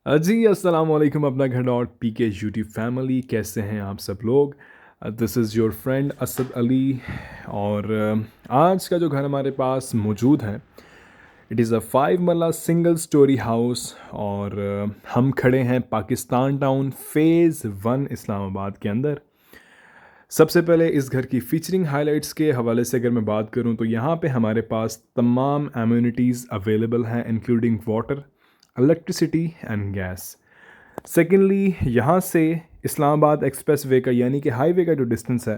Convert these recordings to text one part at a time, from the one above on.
जी, अस्सलाम वालेकुम अपना घर डॉट पी के यूट्यूब फैमिली कैसे हैं आप सब लोग। This is your friend Asad Ali. और आज का जो घर हमारे पास मौजूद है, इट इज़ अ 5 मरला सिंगल स्टोरी हाउस। और हम खड़े हैं पाकिस्तान टाउन फ़ेज़ 1 इस्लामाबाद के अंदर। सबसे पहले इस घर की फीचरिंग हाइलाइट्स के हवाले से अगर मैं बात करूं तो यहाँ पे हमारे पास तमाम एम्यूनिटीज़ अवेलेबल हैं, including water, electricity and gas. Secondly, यहाँ से इस्लामाबाद एक्सप्रेस वे का यानी कि हाईवे का जो डिस्टेंस है,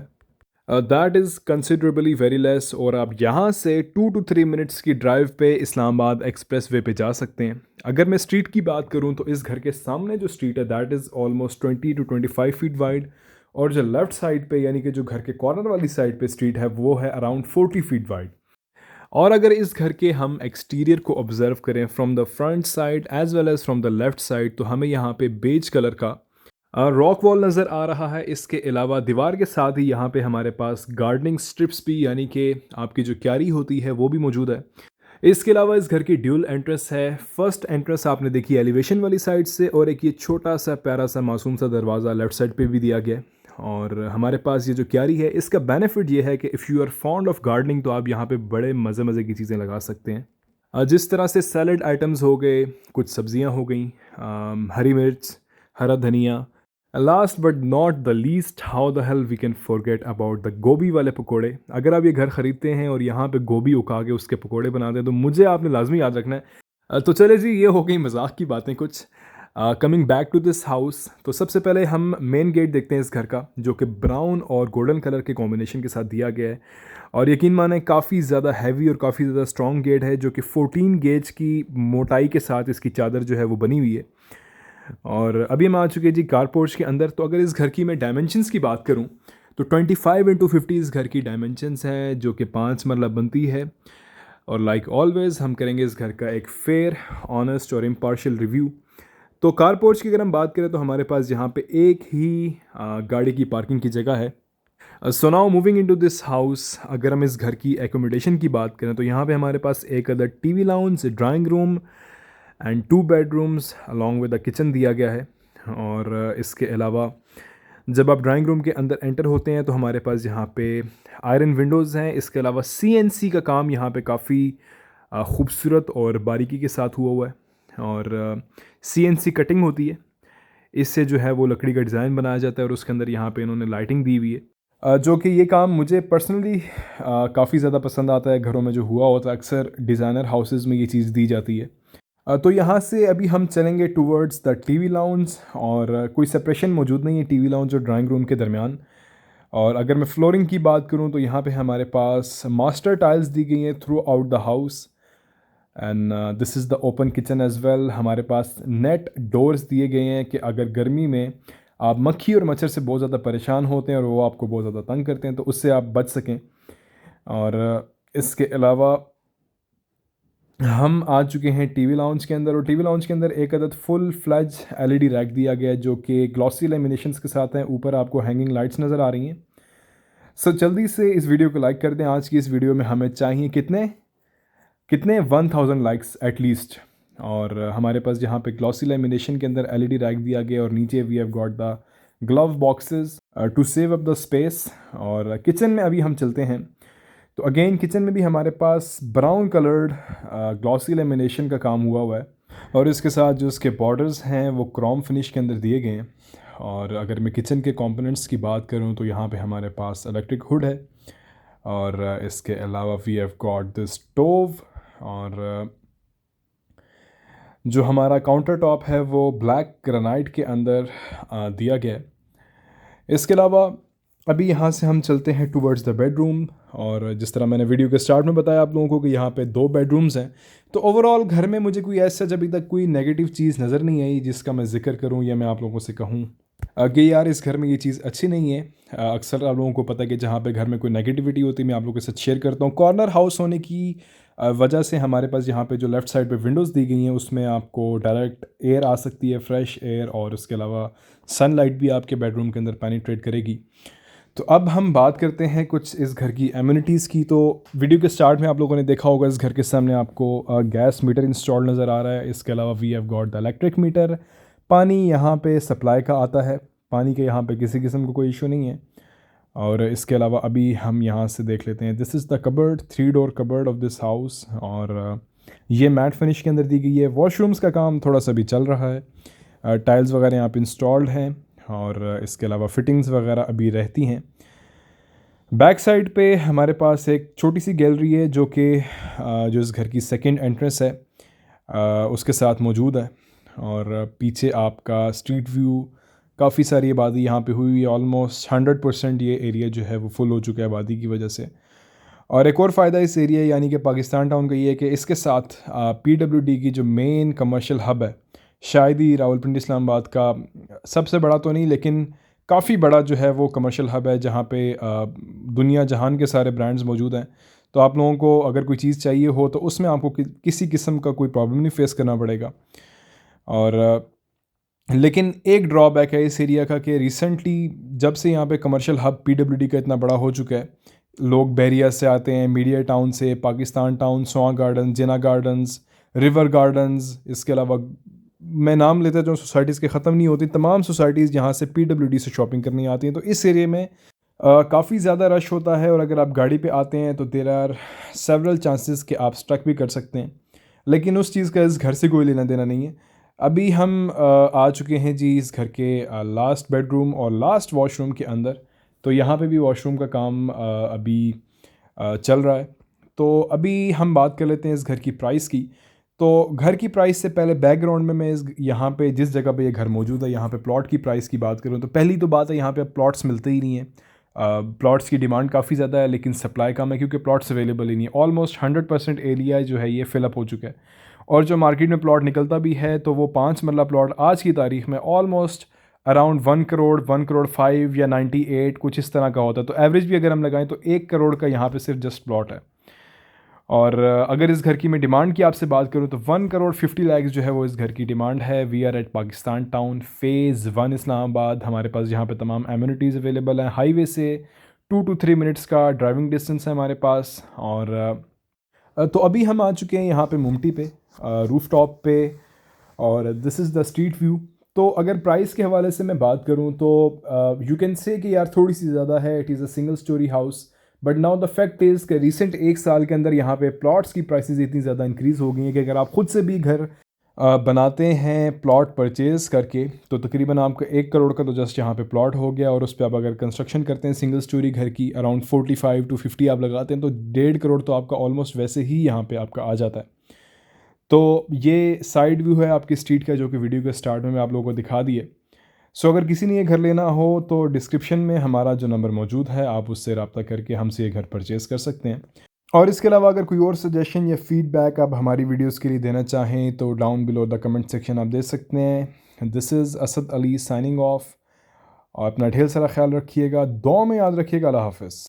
that is considerably very less. और आप यहाँ से 2 to 3 मिनट्स की ड्राइव पे इस्लामाबाद एक्सप्रेस वे पे जा सकते हैं। अगर मैं स्ट्रीट की बात करूँ तो इस घर के सामने जो स्ट्रीट है that is almost 20 to 25 feet wide. और जो लेफ़्ट साइड पे यानी कि जो घर के कॉर्नर वाली साइड पे स्ट्रीट है वो है अराउंड 40 फीट वाइड। और अगर इस घर के हम एक्सटीरियर को ऑब्ज़र्व करें from the front side as well as from the left side, तो हमें यहाँ पे बेज कलर का रॉक वॉल नज़र आ रहा है। इसके अलावा दीवार के साथ ही यहाँ पे हमारे पास गार्डनिंग स्ट्रिप्स भी यानी कि आपकी जो क्यारी होती है वो भी मौजूद है। इसके अलावा इस घर की ड्यूल एंट्रेंस है। फर्स्ट एंट्रेंस आपने देखी एलिवेशन वाली साइड से, और एक ये छोटा सा प्यारा सा मासूम सा दरवाज़ा लेफ्ट साइड पे भी दिया गया है। और हमारे पास ये जो क्यारी है इसका बेनिफिट ये है कि if you are fond of gardening तो आप यहाँ पे बड़े मज़े मज़े की चीज़ें लगा सकते हैं। जिस तरह से सैलड आइटम्स हो गए, कुछ सब्जियां हो गई, हरी मिर्च, हरा धनिया। Last but not the least, how the hell we can forget about the गोभी वाले पकोड़े। अगर आप ये घर ख़रीदते हैं और यहाँ पे गोभी उगा के उसके पकोड़े बनाते हैं तो मुझे आपने लाजमी याद रखना है। तो चले जी, ये हो गई मजाक की बातें कुछ। Coming back to this house, तो सबसे पहले हम मेन गेट देखते हैं इस घर का, जो कि ब्राउन और गोल्डन कलर के कॉम्बिनेशन के साथ दिया गया है। और यकीन माने काफ़ी ज़्यादा हैवी और काफ़ी ज़्यादा स्ट्रॉन्ग गेट है, जो कि 14 गेज की मोटाई के साथ इसकी चादर जो है वो बनी हुई है। और अभी हम आ चुके हैं जी कार पोर्च के अंदर। तो अगर इस घर की मैं डायमेंशंस की बात करूं तो 25 into 50 इस घर की डायमेंशंस हैं, जो कि 5 मरला बनती है। और लाइक ऑलवेज हम करेंगे इस घर का एक फेयर, ऑनेस्ट और इम्पार्शियल रिव्यू। तो कार पोर्च की अगर हम बात करें तो हमारे पास यहाँ पे एक ही गाड़ी की पार्किंग की जगह है। So now moving into this house, अगर हम इस घर की एकोमोडेशन की बात करें तो यहाँ पे हमारे पास एक other TV lounge, drawing room and 2 bedrooms along with the kitchen दिया गया है। और इसके अलावा जब आप ड्राइंग रूम के अंदर एंटर होते हैं तो हमारे पास यहाँ पे आयरन विंडोज़ हैं। इसके अलावा सीएनसी का काम यहाँ पे काफ़ी खूबसूरत और बारीकी के साथ हुआ है। और सीएनसी कटिंग होती है, इससे जो है वो लकड़ी का डिज़ाइन बनाया जाता है और उसके अंदर यहाँ पे इन्होंने लाइटिंग दी हुई है। जो कि ये काम मुझे पर्सनली काफ़ी ज़्यादा पसंद आता है। घरों में जो हुआ होता है अक्सर डिज़ाइनर हाउसेज़ में ये चीज़ दी जाती है। तो यहाँ से अभी हम चलेंगे टूवर्ड्स द टीवी लाउंज। और कोई सेपरेशन मौजूद नहीं है टीवी लाउंज और ड्राइंग रूम के दरमियान। और अगर मैं फ्लोरिंग की बात करूँ तो यहाँ पे हमारे पास मास्टर टाइल्स दी गई हैं through out the house. And this is the open kitchen as well. हमारे पास नेट डोर्स दिए गए हैं कि अगर गर्मी में आप मक्खी और मच्छर से बहुत ज़्यादा परेशान होते हैं और वो आपको बहुत ज़्यादा तंग करते हैं तो उससे आप बच सकें। और इसके अलावा हम आ चुके हैं टीवी लाउंज के अंदर। और टीवी लाउंज के अंदर एक अदद फुल फ्लैज एलईडी रैक दिया गया है, जो कि ग्लॉसी लेमिनेशंस के साथ हैं। ऊपर आपको हैंगिंग लाइट्स नज़र आ रही हैं। सो जल्दी से इस वीडियो को लाइक कर दें। आज की इस वीडियो में हमें चाहिए कितने कितने 1000 लाइक्स एटलीस्ट। और हमारे पास यहाँ पे ग्लॉसी लेमिनेशन के अंदर एलईडी रैक दिया गया और नीचे we have got the glove boxes to save up the space. और किचन में अभी हम चलते हैं। तो अगेन किचन में भी हमारे पास ब्राउन कलर्ड ग्लॉसी लेमिनेशन का काम हुआ है। और इसके साथ जो इसके बॉर्डर्स हैं वो क्रोम फिनिश के अंदर दिए गए हैं। और अगर मैं किचन के कंपोनेंट्स की बात करूं तो यहाँ पे हमारे पास इलेक्ट्रिक हुड है। और इसके अलावा we have got this stove. और जो हमारा काउंटर टॉप है वो ब्लैक ग्रेनाइट के अंदर दिया गया है। इसके अलावा अभी यहाँ से हम चलते हैं टूवर्ड्स द बेडरूम। और जिस तरह मैंने वीडियो के स्टार्ट में बताया आप लोगों को कि यहाँ पे 2 बेडरूम्स हैं। तो ओवरऑल घर में मुझे कोई ऐसा अभी तक कोई नेगेटिव चीज़ नज़र नहीं आई जिसका मैं जिक्र करूँ या मैं आप लोगों से कहूँ कि यार इस घर में ये चीज़ अच्छी नहीं है। अक्सर आप लोगों को पता है कि जहाँ पे घर में कोई नेगेटिविटी होती है मैं आप लोगों के साथ शेयर करता हूँ। कॉर्नर हाउस होने की वजह से हमारे पास यहाँ पे जो लेफ़्ट साइड पे विंडोज़ दी गई हैं उसमें आपको डायरेक्ट एयर आ सकती है, फ्रेश एयर। और उसके अलावा सनलाइट भी आपके बेडरूम के अंदर पेनिट्रेट करेगी। तो अब हम बात करते हैं कुछ इस घर की एमिनिटीज़ की। तो वीडियो के स्टार्ट में आप लोगों ने देखा होगा इस घर के सामने आपको गैस मीटर इंस्टॉल नज़र आ रहा है। इसके अलावा we have got the electric meter. पानी यहाँ पे सप्लाई का आता है, पानी के यहाँ पे किसी किस्म का कोई इशू नहीं है। और इसके अलावा अभी हम यहाँ से देख लेते हैं, this is the cupboard, 3 door cupboard of this house. और ये मैट फिनिश के अंदर दी गई है। वॉशरूम्स का काम थोड़ा सा भी चल रहा है, टाइल्स वगैरह यहाँ पे इंस्टॉल्ड हैं और इसके अलावा फिटिंग्स वगैरह अभी रहती हैं। बैक साइड पे हमारे पास एक छोटी सी गैलरी है जो कि जो इस घर की सेकंड एंट्रेंस है उसके साथ मौजूद है। और पीछे आपका स्ट्रीट व्यू, काफ़ी सारी आबादी यहाँ पे हुई हुई है। ऑलमोस्ट 100% ये एरिया जो है वो फुल हो चुका है आबादी की वजह से। और एक और फ़ायदा इस एरिया यानी कि पाकिस्तान टाउन का ये है कि इसके साथ PWD की जो मेन कमर्शियल हब है, शायद ही रावलपिंडी इस्लामाबाद का सबसे बड़ा तो नहीं लेकिन काफ़ी बड़ा जो है वो कमर्शियल हब है, जहाँ पे दुनिया जहान के सारे ब्रांड्स मौजूद हैं। तो आप लोगों को अगर कोई चीज़ चाहिए हो तो उसमें आपको किसी किस्म का कोई प्रॉब्लम नहीं फेस करना पड़ेगा। और लेकिन एक ड्रॉबैक है इस एरिया का कि रिसेंटली जब से यहाँ पे कमर्शियल हब PWD का इतना बड़ा हो चुका है, लोग बैरिया से आते हैं, मीडिया टाउन से, पाकिस्तान टाउन, सोआ गार्डन, जिना गार्डन्स, रिवर गार्डन्स, इसके अलावा मैं नाम लेता जो सोसाइटीज़ के ख़त्म नहीं होती, तमाम सोसाइटीज़ यहाँ से PWD से शॉपिंग करनी आती हैं। तो इस एरिया में काफ़ी ज़्यादा रश होता है और अगर आप गाड़ी पे आते हैं तो देर आर सेवरल चांसेस कि आप स्ट्रक भी कर सकते हैं, लेकिन उस चीज़ का इस घर से कोई लेना देना नहीं है। अभी हम आ चुके हैं जी इस घर के लास्ट बेडरूम और लास्ट वॉशरूम के अंदर। तो यहाँ पे भी वॉशरूम का काम अभी चल रहा है। तो अभी हम बात कर लेते हैं इस घर की प्राइस की। तो घर की प्राइस से पहले बैकग्राउंड में मैं इस यहाँ पे जिस जगह पे ये घर मौजूद है यहाँ पे प्लॉट की प्राइस की बात करूँ तो पहली तो बात है यहाँ पे अब प्लॉट्स मिलते ही नहीं है। प्लॉट्स की डिमांड काफ़ी ज़्यादा है लेकिन सप्लाई कम है क्योंकि प्लॉट्स अवेलेबल ही नहीं है। ऑलमोस्ट 100% एरिया जो है ये फिलअप हो चुका है और जो मार्केट में प्लॉट निकलता भी है तो वो 5 मरला प्लॉट आज की तारीख में ऑलमोस्ट अराउंड 1 करोड़, 1 करोड़ 5 या 98 कुछ इस तरह का होता है। तो एवरेज भी अगर हम लगाएं तो 1 करोड़ का यहाँ पे सिर्फ जस्ट प्लॉट है। और अगर इस घर की मैं डिमांड की आपसे बात करूं तो 1 करोड़ 50 लाख जो है वो इस घर की डिमांड है। We are at Pakistan town phase 1 Islamabad. हमारे पास यहाँ पे तमाम एमिनिटीज़ अवेलेबल हैं। हाईवे से 2 to 3 मिनट्स का ड्राइविंग डिस्टेंस है हमारे पास। और तो अभी हम आ चुके हैं यहाँ पे मुमटी पे, रूफ टॉप पे, और this is the street view. तो अगर प्राइस के हवाले से मैं बात करूँ तो यू कैन से कि यार थोड़ी सी ज़्यादा है, it is a single storey house. But now the fact is कि रिसेंट 1 साल के अंदर यहाँ पे प्लॉट्स की प्राइसेस इतनी ज़्यादा इंक्रीज़ हो गई हैं कि अगर आप ख़ुद से भी घर बनाते हैं प्लॉट परचेज़ करके तो तकरीबन आपका 1 करोड़ का तो जस्ट यहाँ पे प्लॉट हो गया। और उस पर आप अगर कंस्ट्रक्शन करते हैं सिंगल स्टोरी घर की अराउंड 45 to 50 आप लगाते हैं तो 1.5 करोड़ तो आपका ऑलमोस्ट वैसे ही यहाँ पे आपका आ जाता है। तो ये साइड व्यू है आपकी स्ट्रीट का जो कि वीडियो के स्टार्ट में मैं आप लोगों को दिखा दिए। सो अगर किसी ने ये घर लेना हो तो डिस्क्रिप्शन में हमारा जो नंबर मौजूद है आप उससे रब्ता करके हमसे ये घर परचेज़ कर सकते हैं। और इसके अलावा अगर कोई और सजेशन या फीडबैक आप हमारी वीडियोस के लिए देना चाहें तो down below the comment section आप दे सकते हैं। This is Asad Ali signing off. और अपना ढेर सारा ख्याल रखिएगा, दुआ में याद रखिएगा। अल्लाह हाफ़िज़।